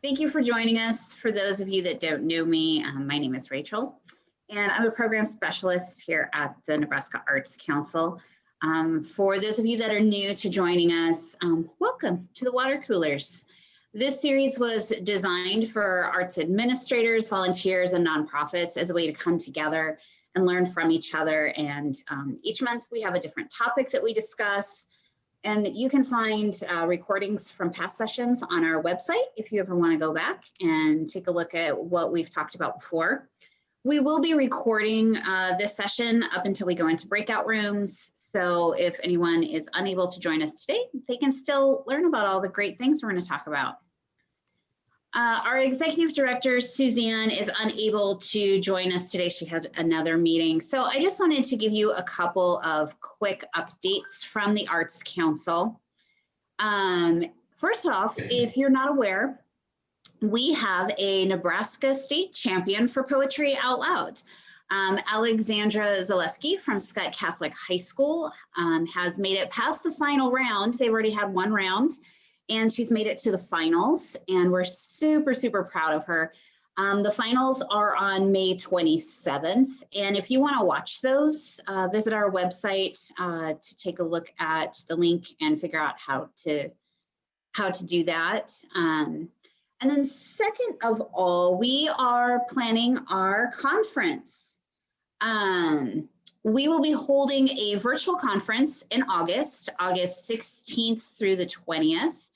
Thank you for joining us. For those of you that don't know me, my name is Rachel, and I'm a program specialist here at the Nebraska Arts Council. For those of you that are new to joining us, welcome to the Water Coolers. This series was designed for arts administrators, volunteers, and nonprofits as a way to come together and learn from each other. And each month we have a different topic that we discuss. And you can find recordings from past sessions on our website if you ever want to go back and take a look at what we've talked about before. We will be recording this session up until we go into breakout rooms. So if anyone is unable to join us today, they can still learn about all the great things we're going to talk about. Our executive director, Suzanne, is unable to join us today. She had another meeting. So I just wanted to give you a couple of quick updates from the Arts Council. First off, if you're not aware, we have a Nebraska state champion for poetry out loud. Alexandra Zaleski from Scott Catholic High School has made it past the final round. They've already had one round, and she's made it to the finals, and we're super, super proud of her. The finals are on May 27th, and if you want to watch those, visit our website to take a look at the link and figure out how to do that. And then second of all, we are planning our conference. We will be holding a virtual conference in August 16th through the 20th.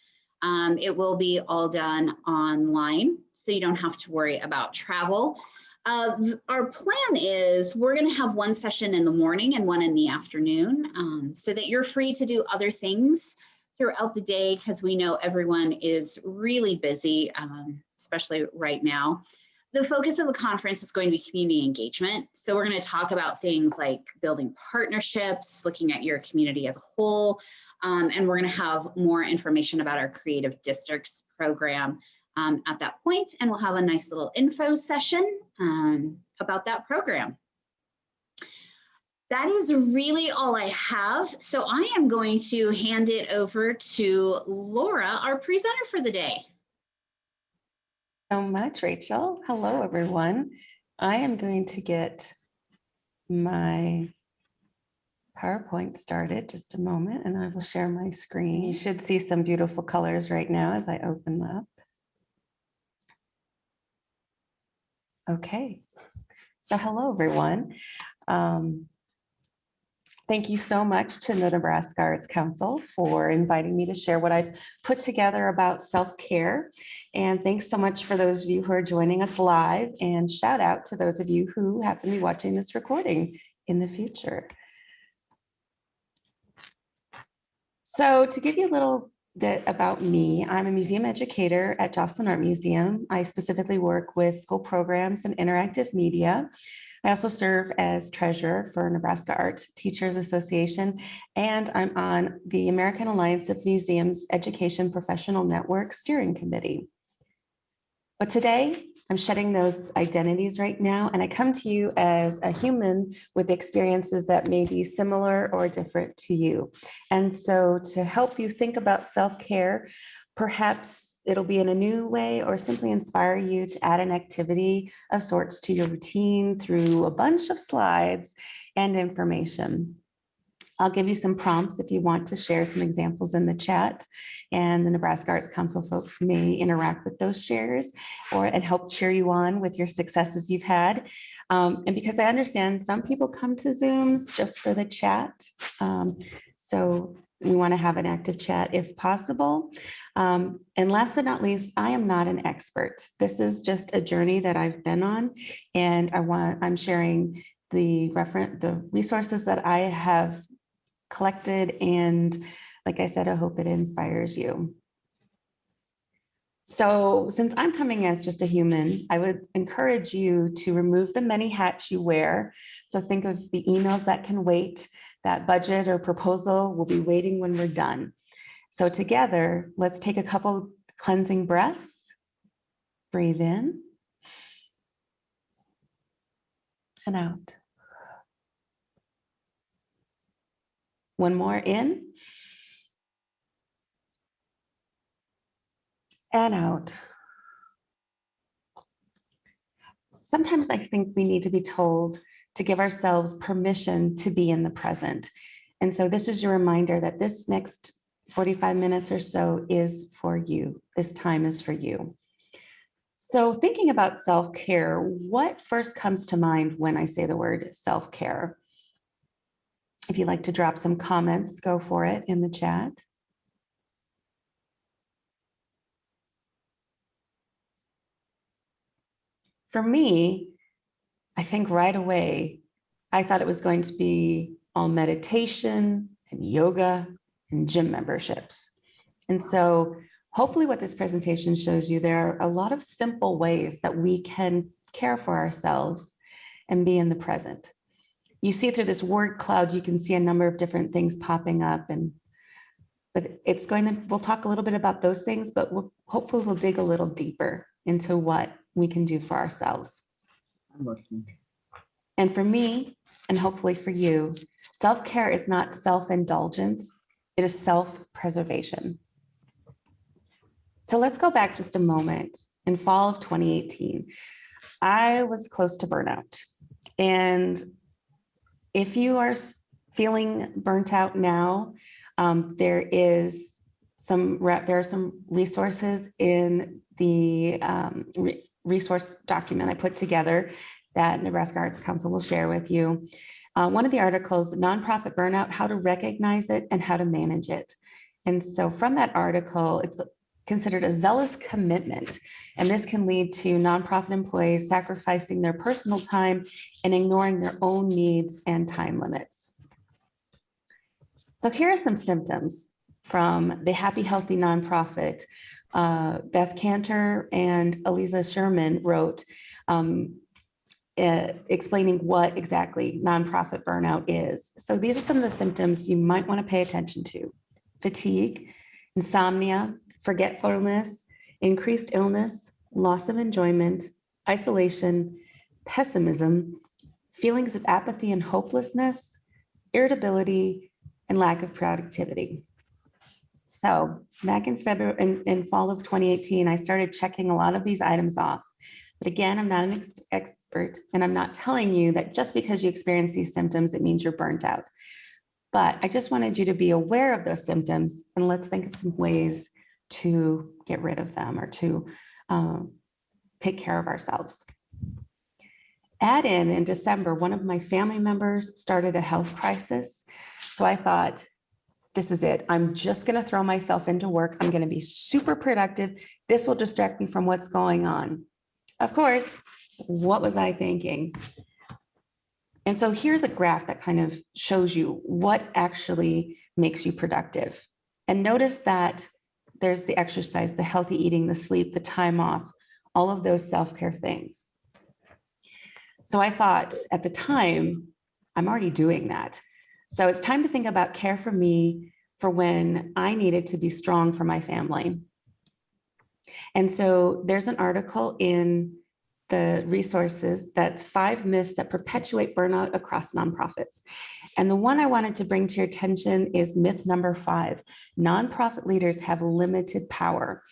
It will be all done online, so you don't have to worry about travel. Our plan is we're going to have one session in the morning and one in the afternoon, so that you're free to do other things throughout the day, because we know everyone is really busy, especially right now. The focus of the conference is going to be community engagement. So we're going to talk about things like building partnerships, looking at your community as a whole, and we're going to have more information about our Creative Districts program at that point, and we'll have a nice little info session about that program. That is really all I have. So I am going to hand it over to Laura, our presenter for the day. So much, Rachel. Hello, everyone. I am going to get my PowerPoint started. Just a moment, and I will share my screen. You should see some beautiful colors right now as I open up. Okay. So hello, everyone. Thank you so much to the Nebraska Arts Council for inviting me to share what I've put together about self-care. And thanks so much for those of you who are joining us live, and shout out to those of you who happen to be watching this recording in the future. So to give you a little bit about me, I'm a museum educator at Joslyn Art Museum. I specifically work with school programs and interactive media. I also serve as treasurer for Nebraska Arts Teachers Association, and I'm on the American Alliance of Museums Education Professional Network Steering Committee. But today, I'm shedding those identities right now, and I come to you as a human with experiences that may be similar or different to you. And so to help you think about self-care, perhaps it'll be in a new way, or simply inspire you to add an activity of sorts to your routine through a bunch of slides and information. I'll give you some prompts if you want to share some examples in the chat, and the Nebraska Arts Council folks may interact with those shares and help cheer you on with your successes you've had. And because I understand some people come to Zooms just for the chat, so we want to have an active chat if possible. And last but not least, I am not an expert. This is just a journey that I've been on, and I'm sharing the resources that I have collected, and like I said, I hope it inspires you. So since I'm coming as just a human, I would encourage you to remove the many hats you wear. So think of the emails that can wait. That budget or proposal will be waiting when we're done. So together, let's take a couple cleansing breaths. Breathe in and out. One more in and out. sometimes I think we need to be told to give ourselves permission to be in the present. And so this is your reminder that this next 45 minutes or so is for you. This time is for you. So thinking about self-care, what first comes to mind when I say the word self-care? If you'd like to drop some comments, go for it in the chat. For me, I think right away, I thought it was going to be all meditation and yoga and gym memberships. And so hopefully what this presentation shows you, there are a lot of simple ways that we can care for ourselves and be in the present. You see through this word cloud, you can see a number of different things popping up, but we'll talk a little bit about those things, but hopefully we'll dig a little deeper into what we can do for ourselves. And for me, and hopefully for you, self-care is not self-indulgence, it is self-preservation. So let's go back just a moment. In fall of 2018, I was close to burnout. And if you are feeling burnt out now, there are some resources in the resource document I put together that Nebraska Arts Council will share with you. One of the articles, Nonprofit Burnout, How to Recognize It and How to Manage It. And so from that article, it's considered a zealous commitment. And this can lead to nonprofit employees sacrificing their personal time and ignoring their own needs and time limits. So here are some symptoms from the Happy Healthy Nonprofit. Beth Cantor and Eliza Sherman wrote explaining what exactly nonprofit burnout is. So these are some of the symptoms you might want to pay attention to: fatigue, insomnia, forgetfulness, increased illness, loss of enjoyment, isolation, pessimism, feelings of apathy and hopelessness, irritability, and lack of productivity. So back in February, in fall of 2018, I started checking a lot of these items off. But again, I'm not an expert, and I'm not telling you that just because you experience these symptoms, it means you're burnt out. But I just wanted you to be aware of those symptoms, and let's think of some ways to get rid of them or to take care of ourselves. Add in December, one of my family members started a health crisis. So I thought, this is it. I'm just going to throw myself into work. I'm going to be super productive. This will distract me from what's going on. Of course, what was I thinking? And so here's a graph that kind of shows you what actually makes you productive. And notice that there's the exercise, the healthy eating, the sleep, the time off, all of those self-care things. So I thought at the time, I'm already doing that. So it's time to think about care for me for when I needed to be strong for my family. And so there's an article in the resources that's 5 myths that perpetuate burnout across nonprofits. And the one I wanted to bring to your attention is myth number 5. Nonprofit leaders have limited power.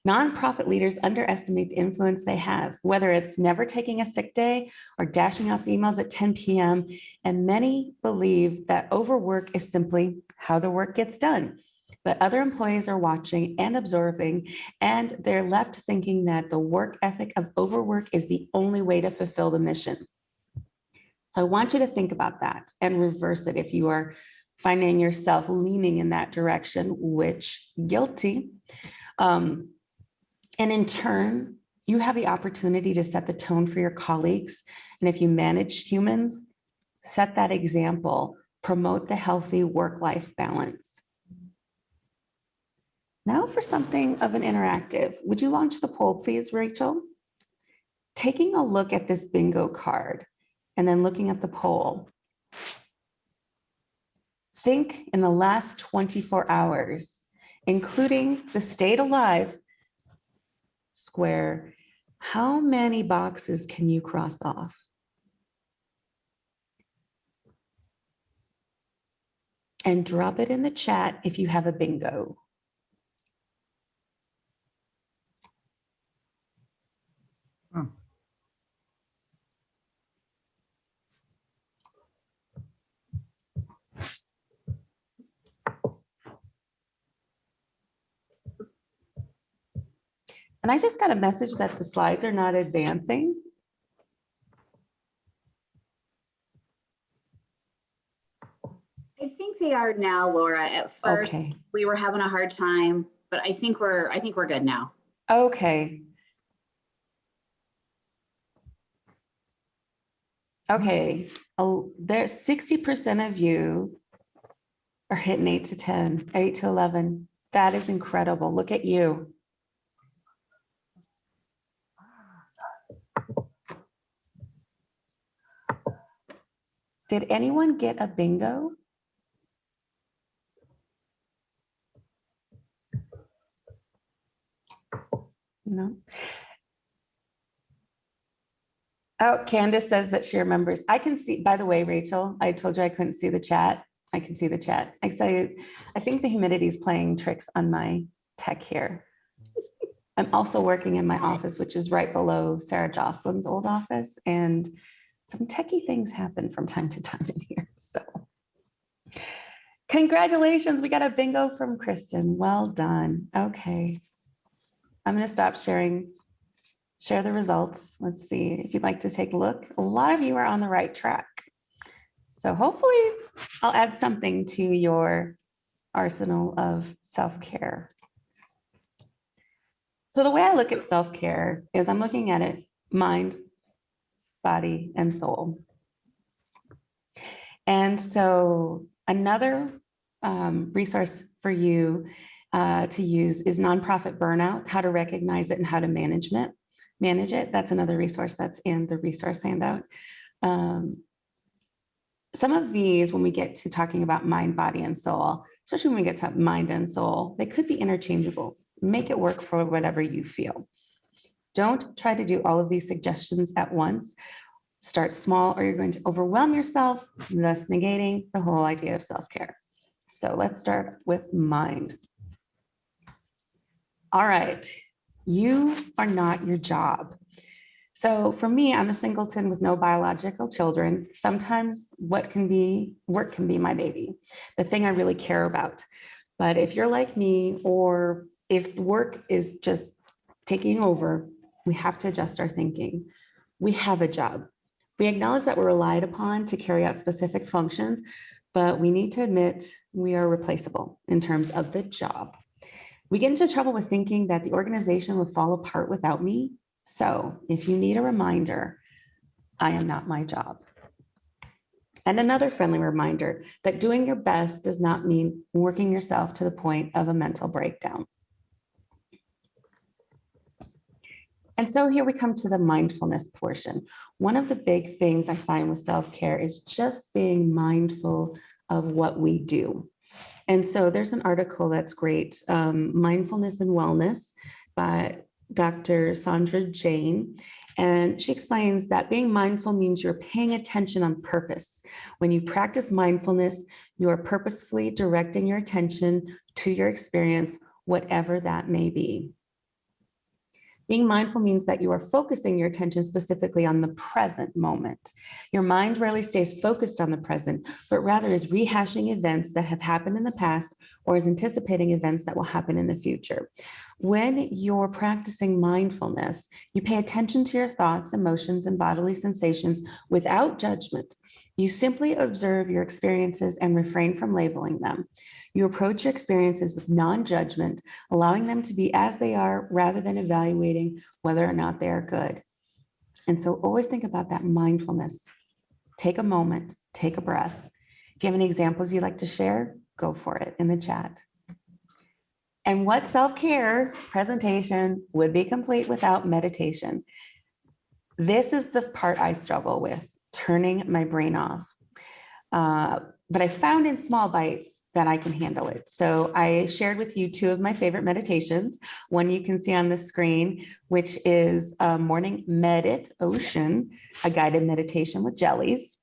Nonprofit leaders underestimate the influence they have, whether it's never taking a sick day or dashing off emails at 10 p.m. And many believe that overwork is simply how the work gets done. But other employees are watching and observing, and they're left thinking that the work ethic of overwork is the only way to fulfill the mission. So I want you to think about that and reverse it if you are finding yourself leaning in that direction, which guilty. And in turn, you have the opportunity to set the tone for your colleagues. And if you manage humans, set that example, promote the healthy work-life balance. Now for something of an interactive. Would you launch the poll, please, Rachel? Taking a look at this bingo card and then looking at the poll. Think in the last 24 hours, including the stayed alive square, how many boxes can you cross off? And drop it in the chat if you have a bingo. And I just got a message that the slides are not advancing. I think they are now, Laura. At first, Okay. we were having a hard time, but I think we're good now. Okay. Okay. Oh, there's 60% of you are hitting 8 to 10, 8 to 11. That is incredible. Look at you. Did anyone get a bingo? No. Oh, Candace says that she remembers. I can see, by the way, Rachel, I told you I couldn't see the chat. I can see the chat. I think the humidity is playing tricks on my tech here. I'm also working in my office, which is right below Sarah Jocelyn's old office. And some techie things happen from time to time in here. So congratulations, we got a bingo from Kristen. Well done. Okay. I'm going to stop sharing. Share the results. Let's see if you'd like to take a look. A lot of you are on the right track. So hopefully I'll add something to your arsenal of self-care. So the way I look at self-care is I'm looking at it mind, body, and soul. And so another resource for you to use is nonprofit burnout, how to recognize it and how to manage it. That's another resource that's in the resource handout. Some of these, when we get to talking about mind, body, and soul, especially when we get to mind and soul, they could be interchangeable. Make it work for whatever you feel. Don't try to do all of these suggestions at once. Start small or you're going to overwhelm yourself, thus negating the whole idea of self-care. So let's start with mind. All right, you are not your job. So for me, I'm a singleton with no biological children. Sometimes work can be my baby, the thing I really care about. But if you're like me, or if work is just taking over, we have to adjust our thinking. We have a job. We acknowledge that we're relied upon to carry out specific functions, but we need to admit we are replaceable in terms of the job. We get into trouble with thinking that the organization would fall apart without me. So if you need a reminder, I am not my job. And another friendly reminder that doing your best does not mean working yourself to the point of a mental breakdown. And so here we come to the mindfulness portion. One of the big things I find with self-care is just being mindful of what we do. And so there's an article that's great, Mindfulness and Wellness by Dr. Sandra Jane. And she explains that being mindful means you're paying attention on purpose. When you practice mindfulness, you are purposefully directing your attention to your experience, whatever that may be. Being mindful means that you are focusing your attention specifically on the present moment. Your mind rarely stays focused on the present, but rather is rehashing events that have happened in the past or is anticipating events that will happen in the future. When you're practicing mindfulness, you pay attention to your thoughts, emotions, and bodily sensations without judgment. You simply observe your experiences and refrain from labeling them. You approach your experiences with non-judgment, allowing them to be as they are rather than evaluating whether or not they are good. And so always think about that mindfulness. Take a moment, take a breath. If you have any examples you'd like to share, go for it in the chat. And what self-care presentation would be complete without meditation? This is the part I struggle with, turning my brain off. But I found in small bites that I can handle it. So I shared with you two of my favorite meditations. One you can see on the screen, which is a morning medit ocean, a guided meditation with jellies.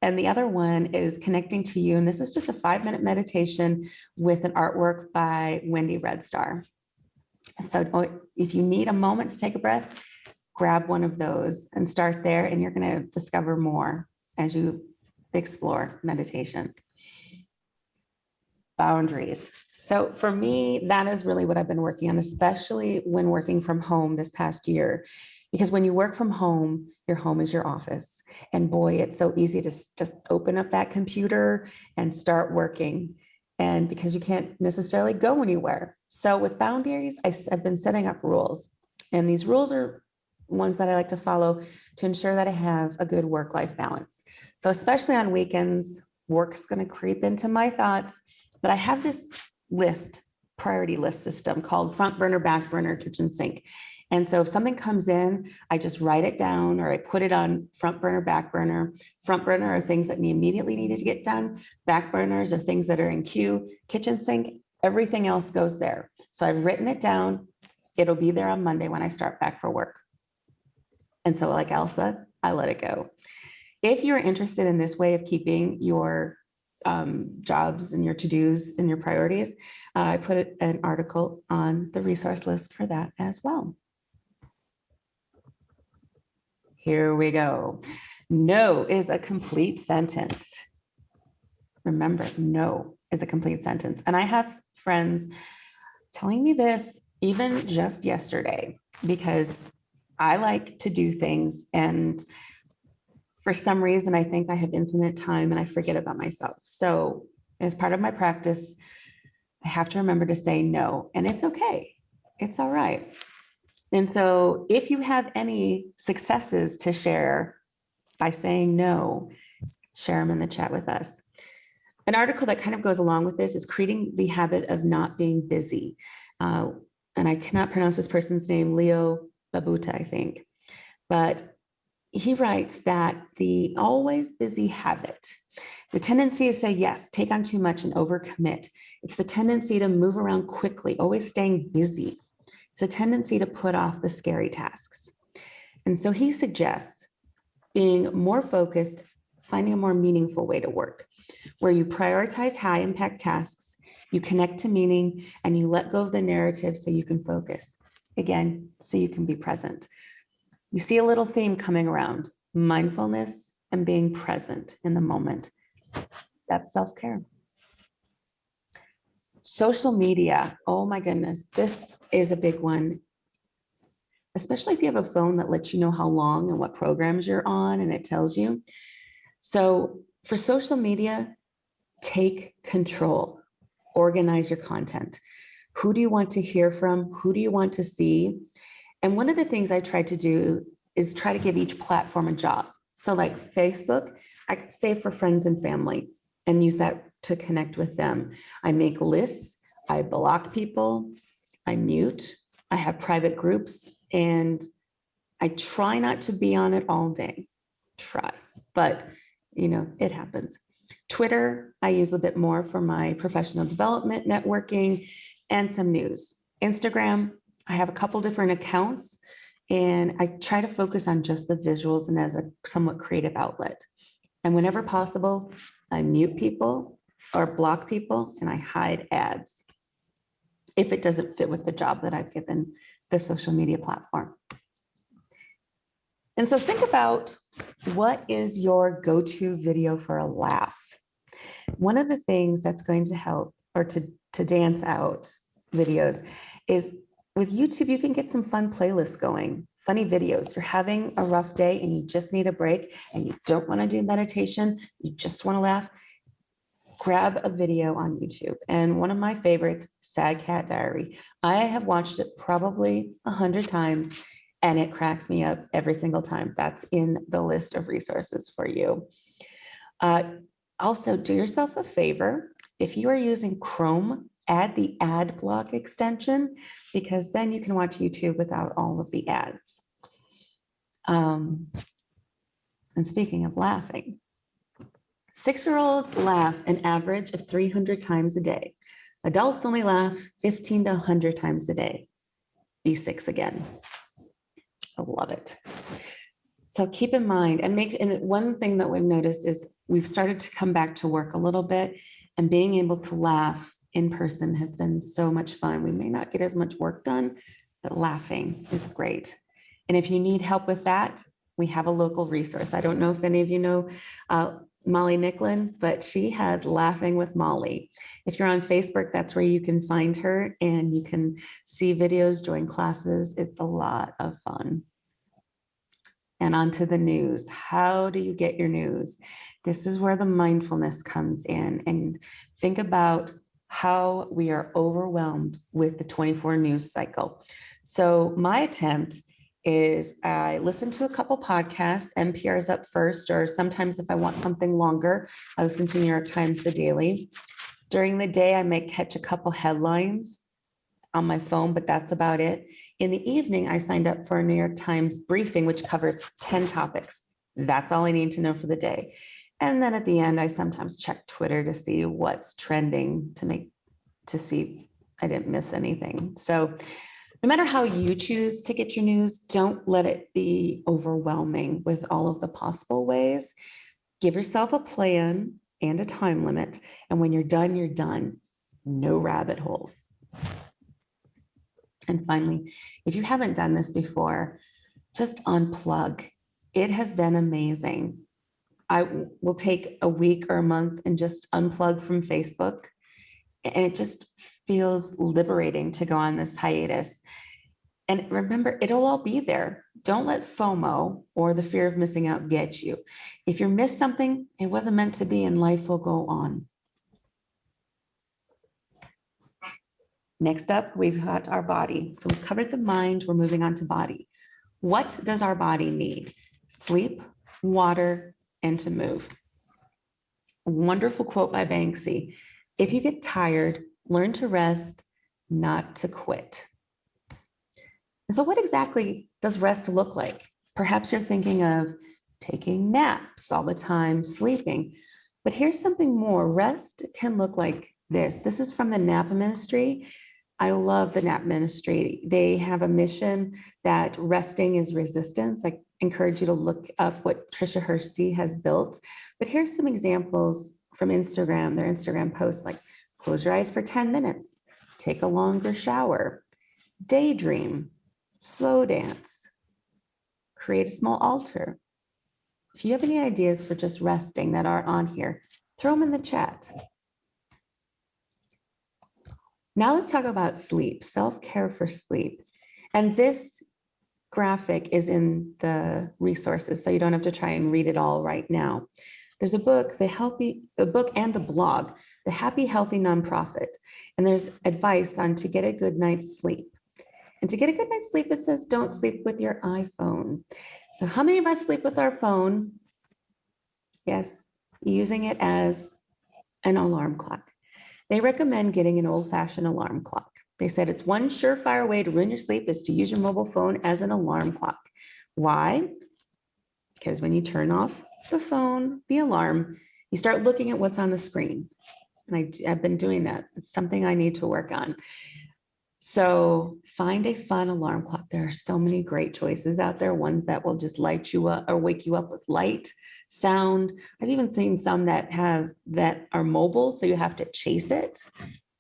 And the other one is Connecting to You. And this is just a 5-minute meditation with an artwork by Wendy Red Star. So if you need a moment to take a breath, grab one of those and start there. And you're going to discover more as you explore meditation. boundaries. So for me, that is really what I've been working on, especially when working from home this past year. Because when you work from home, your home is your office. And boy, it's so easy to just open up that computer and start working. And because you can't necessarily go anywhere. So with boundaries, I've been setting up rules. And these rules are ones that I like to follow to ensure that I have a good work-life balance. So especially on weekends, work's going to creep into my thoughts, but I have this priority list system called front burner, back burner, kitchen sink. And so if something comes in, I just write it down or I put it on front burner, back burner. Front burner are things that immediately needed to get done. Back burners are things that are in queue. Kitchen sink, everything else goes there. So I've written it down. It'll be there on Monday when I start back for work. And so like Elsa, I let it go. If you're interested in this way of keeping your jobs and your to-dos and your priorities, I put an article on the resource list for that as well. Here we go. No is a complete sentence. Remember, no is a complete sentence. And I have friends telling me this even just yesterday, because I like to do things, and for some reason, I think I have infinite time and I forget about myself. So as part of my practice, I have to remember to say no, and it's okay. It's all right. And so if you have any successes to share by saying no, share them in the chat with us. An article that kind of goes along with this is creating the habit of not being busy. And I cannot pronounce this person's name, Leo Babuta, I think. But he writes that the always busy habit, the tendency to say yes, take on too much and overcommit. It's the tendency to move around quickly, always staying busy. It's a tendency to put off the scary tasks. And so he suggests being more focused, finding a more meaningful way to work, where you prioritize high impact tasks, you connect to meaning, and you let go of the narrative so you can focus. Again, so you can be present. You see a little theme coming around: mindfulness and being present in the moment. That's self-care. Social media. Oh my goodness, this is a big one, especially if you have a phone that lets you know how long and what programs you're on, and it tells you. So for social media, take control, organize your content. Who do you want to hear from? Who do you want to see? And one of the things I tried to do is try to give each platform a job. So like Facebook, I could save for friends and family and use that to connect with them. I make lists, I block people, I mute, I have private groups, and I try not to be on it all day. Try, but you know, it happens. Twitter, I use a bit more for my professional development, networking, and some news. Instagram, I have a couple different accounts, and I try to focus on just the visuals and as a somewhat creative outlet. And whenever possible, I mute people or block people, and I hide ads if it doesn't fit with the job that I've given the social media platform. And so think about, what is your go-to video for a laugh? One of the things that's going to help, or to dance out videos, is with YouTube, you can get some fun playlists going, funny videos. You're having a rough day and you just need a break and you don't want to do meditation, you just want to laugh. Grab a video on YouTube. And one of my favorites, Sad Cat Diary. I have watched it probably 100 times and it cracks me up every single time. That's in the list of resources for you. Also, do yourself a favor. If you are using Chrome, add the ad block extension, because then you can watch YouTube without all of the ads. And speaking of laughing, 6-year-olds laugh an average of 300 times a day. Adults only laugh 15 to 100 times a day. Be 6 again. I love it. So keep in mind, and one thing that we've noticed is we've started to come back to work a little bit, and being able to laugh in person has been so much fun. We may not get as much work done, but laughing is great. And if you need help with that, we have a local resource. I don't know if any of you know Molly Nicklin, but she has Laughing with Molly. If you're on Facebook, that's where you can find her and you can see videos, join classes. It's a lot of fun. And on to the news. How do you get your news? This is where the mindfulness comes in, and think about how we are overwhelmed with the 24 news cycle. So my attempt is I listen to a couple podcasts, NPR is up first, or sometimes if I want something longer, I listen to New York Times The Daily. During the day, I may catch a couple headlines on my phone, but that's about it. In the evening, I signed up for a New York Times briefing, which covers 10 topics. That's all I need to know for the day. And then at the end, I sometimes check Twitter to see what's trending to see I didn't miss anything. So no matter how you choose to get your news, don't let it be overwhelming with all of the possible ways. Give yourself a plan and a time limit. And when you're done, you're done. No rabbit holes. And finally, if you haven't done this before, just unplug. It has been amazing. I will take a week or a month and just unplug from Facebook. And it just feels liberating to go on this hiatus. And remember, it'll all be there. Don't let FOMO or the fear of missing out get you. If you miss something, it wasn't meant to be and life will go on. Next up, we've got our body. So we've covered the mind, we're moving on to body. What does our body need? Sleep, water, and to move. A wonderful quote by Banksy. If you get tired, learn to rest, not to quit. And so what exactly does rest look like? Perhaps you're thinking of taking naps all the time, sleeping. But here's something more. Rest can look like this. This is from the Nap Ministry. I love the Nap Ministry. They have a mission that resting is resistance. I encourage you to look up what Tricia Hersey has built. But here's some examples from Instagram, their Instagram posts, like close your eyes for 10 minutes, take a longer shower, daydream, slow dance, create a small altar. If you have any ideas for just resting that aren't on here, throw them in the chat. Now let's talk about sleep, self-care for sleep. And this graphic is in the resources, so you don't have to try and read it all right now. There's a book, a book and a blog, The Happy Healthy Nonprofit. And there's advice on to get a good night's sleep. And to get a good night's sleep, it says don't sleep with your iPhone. So how many of us sleep with our phone? Yes, using it as an alarm clock. They recommend getting an old-fashioned alarm clock. They said it's one surefire way to ruin your sleep is to use your mobile phone as an alarm clock. Why? Because when you turn off the phone, the alarm, you start looking at what's on the screen. And I've been doing that. It's something I need to work on. So find a fun alarm clock. There are so many great choices out there, ones that will just light you up or wake you up with light, sound. I've even seen some that are mobile, so you have to chase it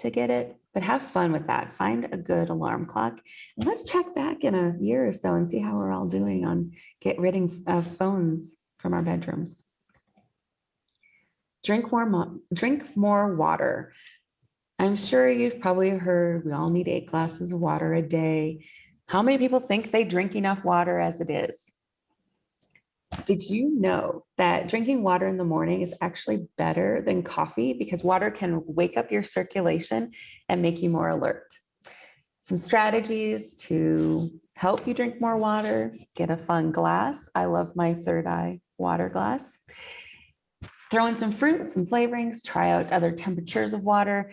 to get it, but have fun with that. Find a good alarm clock. And let's check back in a year or so and see how we're all doing on get rid of phones from our bedrooms. Drink more water. I'm sure you've probably heard we all need 8 glasses of water a day. How many people think they drink enough water as it is? Did you know that drinking water in the morning is actually better than coffee because water can wake up your circulation and make you more alert? Some strategies to help you drink more water: get a fun glass. I love my third eye water glass. Throw in some fruit, some flavorings, try out other temperatures of water.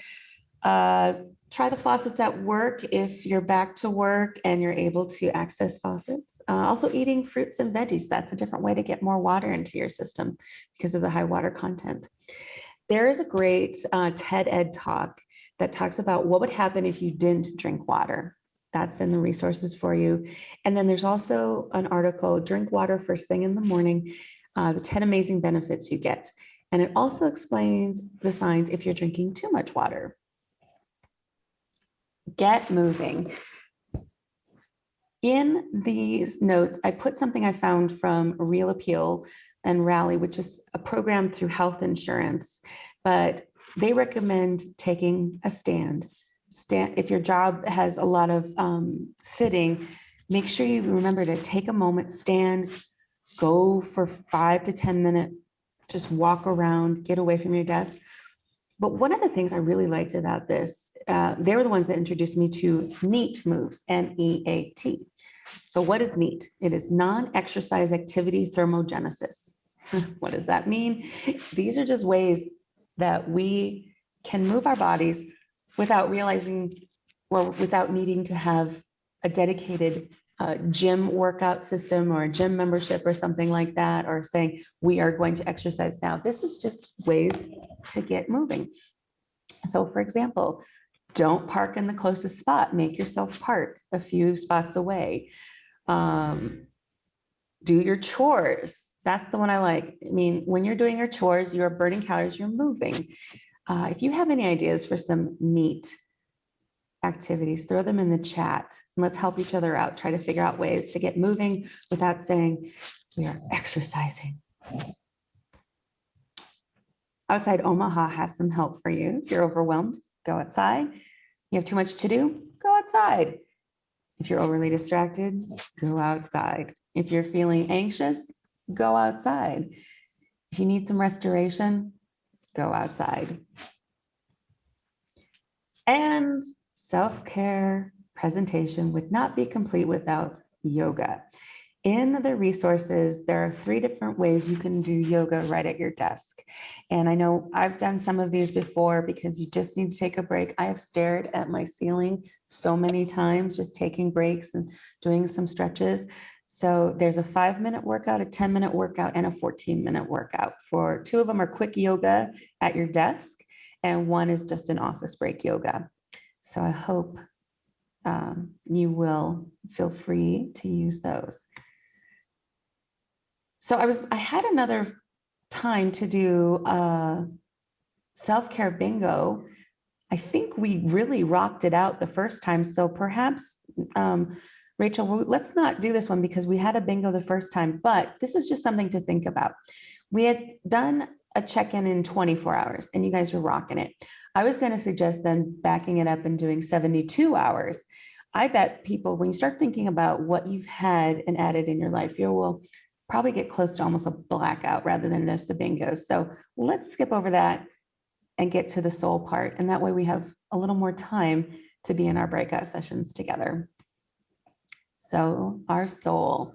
Try the faucets at work if you're back to work and you're able to access faucets. Also eating fruits and veggies. That's a different way to get more water into your system because of the high water content. There is a great TED Ed talk that talks about what would happen if you didn't drink water. That's in the resources for you. And then there's also an article, Drink Water First Thing in the Morning, the 10 amazing benefits you get. And it also explains the signs if you're drinking too much water. Get moving. In these notes, I put something I found from Real Appeal and Rally, which is a program through health insurance, but they recommend taking a stand. If your job has a lot of sitting, make sure you remember to take a moment, stand, go for 5 to 10 minutes, just walk around, get away from your desk. But one of the things I really liked about this, they were the ones that introduced me to NEAT moves, NEAT. So what is NEAT? It is non-exercise activity thermogenesis. What does that mean? These are just ways that we can move our bodies without realizing or without needing to have a dedicated gym workout system or a gym membership or something like that, or saying we are going to exercise now. This is just ways to get moving. So for example, don't park in the closest spot. Make yourself park a few spots away. Do your chores. That's the one I like. I mean, when you're doing your chores, you're burning calories, you're moving. If you have any ideas for some NEAT activities, throw them in the chat. And let's help each other out. Try to figure out ways to get moving without saying we are exercising. Outside Omaha has some help for you. If you're overwhelmed, go outside. You have too much to do, go outside. If you're overly distracted, go outside. If you're feeling anxious, go outside. If you need some restoration, go outside. And self-care presentation would not be complete without yoga. In the resources, there are 3 different ways you can do yoga right at your desk. And I know I've done some of these before because you just need to take a break. I have stared at my ceiling so many times, just taking breaks and doing some stretches. So there's a 5-minute workout, a 10-minute workout, and a 14-minute workout. For 2 of them are quick yoga at your desk, and 1 is just an office break yoga. So I hope you will feel free to use those. So I had another time to do a self-care bingo. I think we really rocked it out the first time. So perhaps, Rachel, let's not do this one because we had a bingo the first time, but this is just something to think about. We had done a check-in in 24 hours and you guys were rocking it. I was going to suggest then backing it up and doing 72 hours. I bet people, when you start thinking about what you've had and added in your life, you will probably get close to almost a blackout rather than just a bingo. So let's skip over that and get to the soul part. And that way we have a little more time to be in our breakout sessions together. So our soul,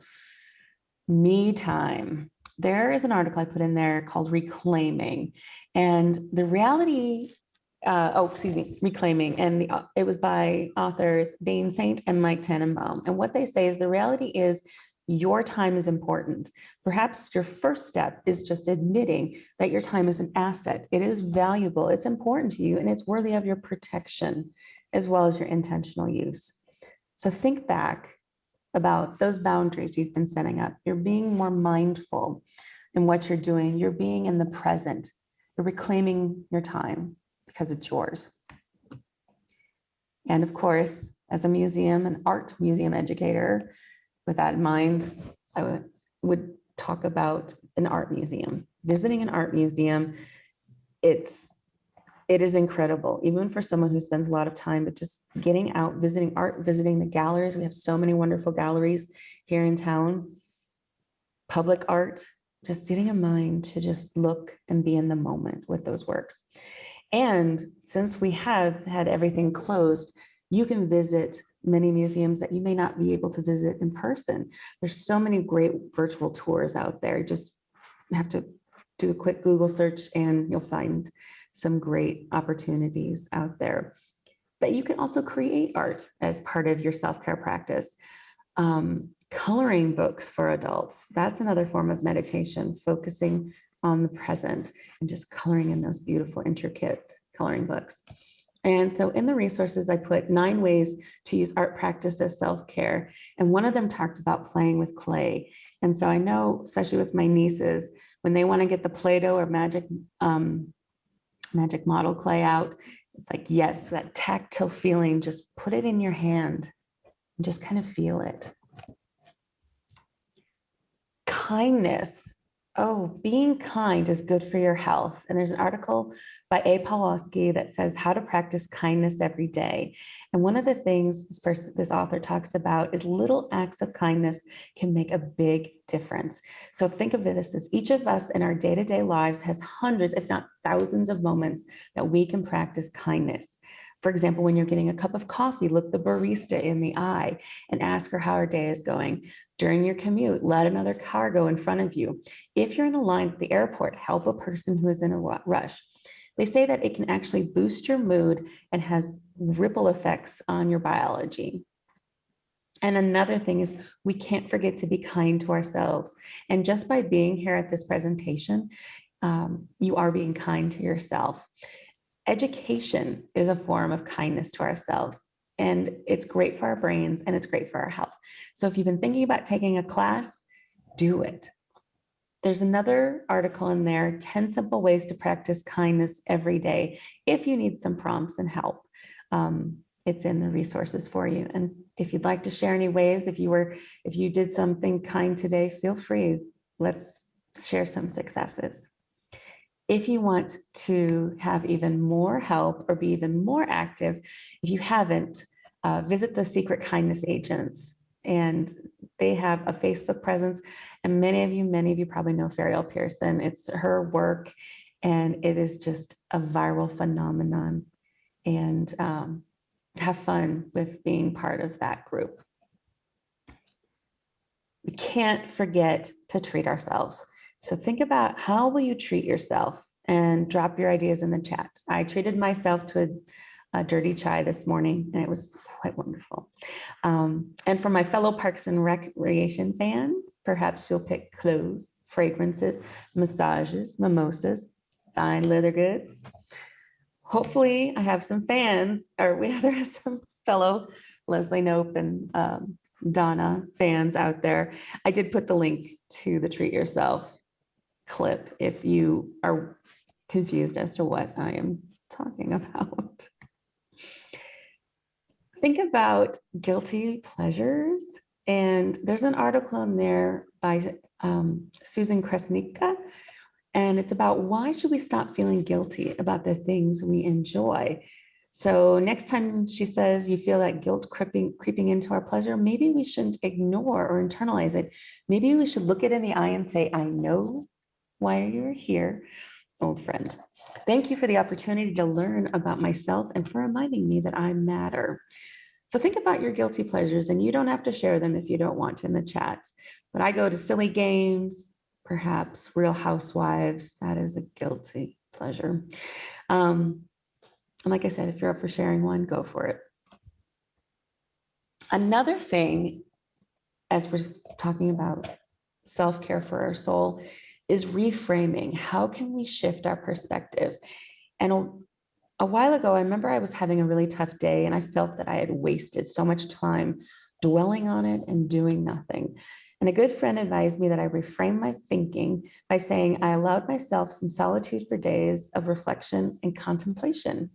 me time. There is an article I put in there called Reclaiming. And the reality, Reclaiming. And it was by authors Dane Saint and Mike Tannenbaum. And what they say is the reality is your time is important. Perhaps your first step is just admitting that your time is an asset. It is valuable, it's important to you, and it's worthy of your protection as well as your intentional use. So think back about those boundaries you've been setting up. You're being more mindful in what you're doing. You're being in the present. You're reclaiming your time because it's yours. And of course, as a museum, an art museum educator, with that in mind, I would talk about an art museum. Visiting an art museum, it is incredible, even for someone who spends a lot of time, but just getting out, visiting art, visiting the galleries. We have so many wonderful galleries here in town. Public art, just getting a mind to just look and be in the moment with those works. And since we have had everything closed, you can visit many museums that you may not be able to visit in person. There's so many great virtual tours out there. You just have to do a quick Google search and you'll find some great opportunities out there. But you can also create art as part of your self-care practice. Coloring books for adults, that's another form of meditation, focusing on the present and just coloring in those beautiful, intricate coloring books. And so in the resources, I put 9 ways to use art practice as self-care. And one of them talked about playing with clay. And so I know, especially with my nieces, when they want to get the Play-Doh or magic model clay out, it's like, yes, that tactile feeling, just put it in your hand and just kind of feel it. kindness. Oh, being kind is good for your health. And there's an article by A. Pawlowski that says how to practice kindness every day. And one of the things this author talks about is little acts of kindness can make a big difference. So think of this as each of us in our day-to-day lives has hundreds, if not thousands of moments that we can practice kindness. For example, when you're getting a cup of coffee, look the barista in the eye and ask her how her day is going. During your commute, let another car go in front of you. If you're in a line at the airport, help a person who is in a rush. They say that it can actually boost your mood and has ripple effects on your biology. And another thing is we can't forget to be kind to ourselves. And just by being here at this presentation, you are being kind to yourself. Education is a form of kindness to ourselves, and it's great for our brains and it's great for our health. So if you've been thinking about taking a class, do it. There's another article in there, 10 simple ways to practice kindness every day. If you need some prompts and help, it's in the resources for you. And if you'd like to share any ways, if you did something kind today, feel free. Let's share some successes. If you want to have even more help or be even more active, if you haven't, visit the Secret Kindness Agents. And they have a Facebook presence. And many of you probably know Fariel Pearson. It's her work, and it is just a viral phenomenon. And have fun with being part of that group. We can't forget to treat ourselves. So think about how will you treat yourself and drop your ideas in the chat. I treated myself to a dirty chai this morning, and it was quite wonderful. And for my fellow Parks and Recreation fan, perhaps you'll pick clothes, fragrances, massages, mimosas, fine leather goods. Hopefully I have some fans, or there are some fellow Leslie Knope and Donna fans out there. I did put the link to the Treat Yourself clip if you are confused as to what I am talking about. Think about guilty pleasures. And there's an article in there by Susan Kresnicka, and it's about why should we stop feeling guilty about the things we enjoy. So next time she says you feel that guilt creeping into our pleasure, maybe we shouldn't ignore or internalize it. Maybe we should look it in the eye and say, I know why you're here, old friend. Thank you for the opportunity to learn about myself and for reminding me that I matter. So think about your guilty pleasures, and you don't have to share them if you don't want to in the chat. But I go to silly games, perhaps Real Housewives. That is a guilty pleasure. And like I said, if you're up for sharing one, go for it. Another thing, as we're talking about self-care for our soul, is reframing. How can we shift our perspective? And a while ago, I remember I was having a really tough day, and I felt that I had wasted so much time dwelling on it and doing nothing. And a good friend advised me that I reframe my thinking by saying I allowed myself some solitude for days of reflection and contemplation.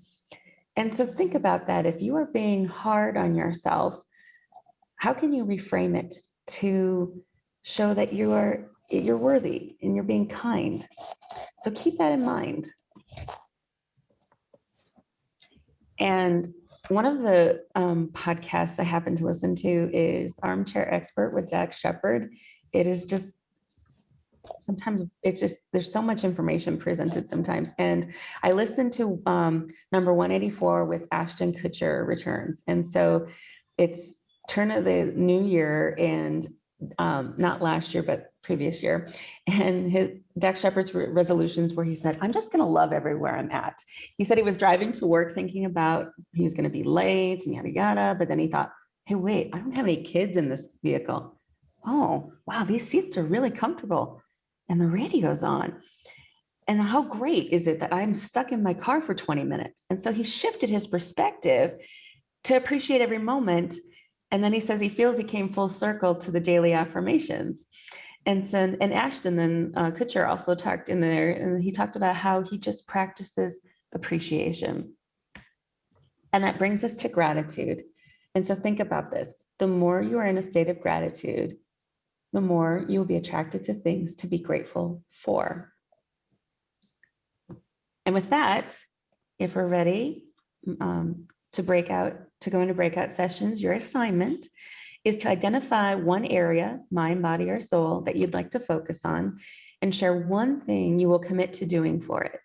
And so think about that. If you are being hard on yourself, how can you reframe it to show that you're worthy and you're being kind? So keep that in mind. And one of the podcasts I happen to listen to is Armchair Expert with Zach Shepard. It is just, sometimes it's just, there's so much information presented sometimes. And I listened to number 184 with Ashton Kutcher returns. And so it's turn of the new year, and not last year, but previous year. And Dak Shepard's resolutions where he said, I'm just going to love everywhere I'm at. He said he was driving to work thinking about he was going to be late and yada, yada. But then he thought, hey, wait, I don't have any kids in this vehicle. Oh, wow, these seats are really comfortable. And the radio's on. And how great is it that I'm stuck in my car for 20 minutes? And so he shifted his perspective to appreciate every moment. And then he says he feels he came full circle to the daily affirmations. And so, and Ashton then Kutcher also talked in there, and he talked about how he just practices appreciation. And that brings us to gratitude. And so think about this. The more you are in a state of gratitude, the more you will be attracted to things to be grateful for. And with that, if we're ready to go into breakout sessions, your assignment is to identify one area, mind, body, or soul, that you'd like to focus on and share one thing you will commit to doing for it.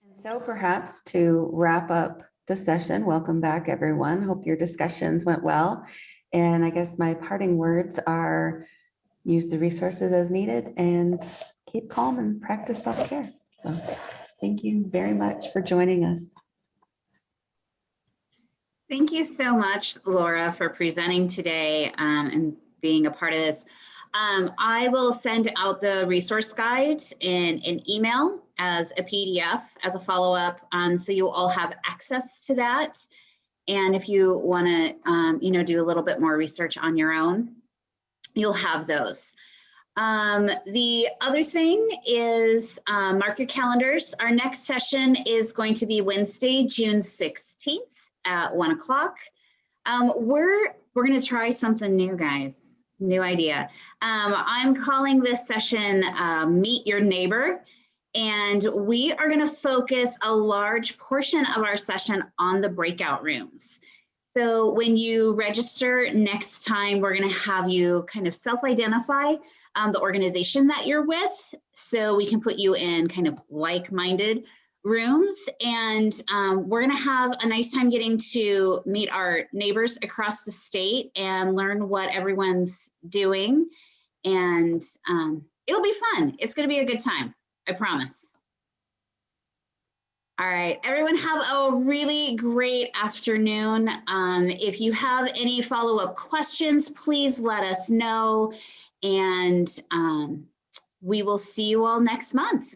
And so perhaps to wrap up the session, welcome back, everyone. Hope your discussions went well. And I guess my parting words are use the resources as needed and keep calm and practice self-care. So thank you very much for joining us. Thank you so much, Laura, for presenting today and being a part of this. I will send out the resource guide in an email as a PDF as a follow-up, so you all have access to that. And if you want to, do a little bit more research on your own, you'll have those. The other thing is mark your calendars. Our next session is going to be Wednesday, June 16th at 1 o'clock. We're going to try something new, guys. New idea. I'm calling this session Meet Your Neighbor, and we are going to focus a large portion of our session on the breakout rooms. So when you register next time, we're going to have you kind of self-identify the organization that you're with, so we can put you in kind of like-minded rooms, and we're going to have a nice time getting to meet our neighbors across the state and learn what everyone's doing, and it'll be fun. It's going to be a good time, I promise. All right, everyone have a really great afternoon. If you have any follow-up questions, please let us know, and we will see you all next month.